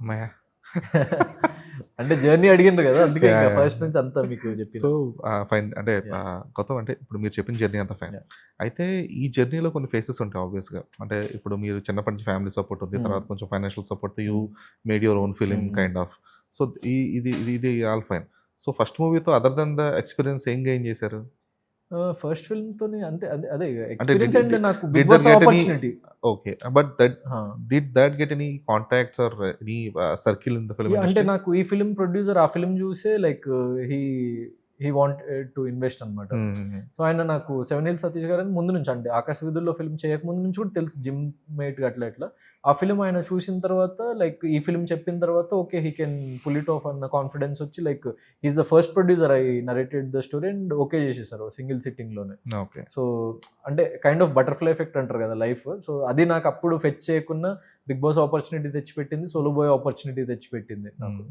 మయా అంటే జర్నీ అడిగిండ్రు కదా, అందుకే Yeah, ఇంకా yeah. ఫస్ట్ నుంచి అంతా మీకు చెప్పిన. సో ఫైన్ అంటే Yeah. కొత్త అంటే ఇప్పుడు మీరు చెప్పిన జర్నీ అంతా ఫైన్. Yeah. అయితే ఈ జర్నీలో కొన్ని ఫేసెస్ ఉంటాయి ఆబ్వియస్‌గా. అంటే ఇప్పుడు మీరు చిన్నప్పటి నుంచి ఫ్యామిలీ సపోర్ట్ ఉంది. తర్వాత కొంచెం ఫైనాన్షియల్ సపోర్ట్‌తో you made your own film kind of. So ఇది ఆల్ ఫైన్. సో ఫస్ట్ మూవీతో అదర్ దెన్ ద ఎక్స్‌పీరియన్స్ ఏం గెయిన్ చేశారు? ఫస్ట్ ఫిల్మ్‌తోని అంటే అదే అంటే ఎక్స్‌పీరియన్స్ అండ్ నాకు did Bigg that Boss get any opportunity. okay, but did that get any contacts or any circle in the film అంటే industry? నాకు ఈ ఫిల్మ్ ప్రొడ్యూసర్ ఆ ఫిల్మ్ చూసే like he he wanted to invest అనమాట. So ఆయన నాకు 'seven hills Satish' గారని ముందు నుంచి, అంటే 'ఆకాశ వీధుల్లో' ఫిల్మ్ చేయకముందు నుంచి కూడా తెలుసు, జిమ్ మేట్‌గా అట్లా. ఆ ఫిల్మ్ ఆయన చూసిన తర్వాత లైక్ ఈ ఫిల్మ్ చెప్పిన తర్వాత okay he can pull it off అన్న కాన్ఫిడెన్స్ వచ్చి like is the first producer I narrated the story and okay చేసేసారు సింగిల్ సిట్టింగ్‌లోనే. ఓకే. సో అంటే కైండ్ ఆఫ్ బటర్‌ఫ్లై ఎఫెక్ట్ అంటారు కదా లైఫ్. సో అది నాకు అప్పుడు ఫెచ్ చేయకున్నా బిగ్ బాస్ ఆపర్చునిటీ తెచ్చిపెట్టింది, సోలో బాయ్ ఆపర్చునిటీ తెచ్చిపెట్టింది నాకు.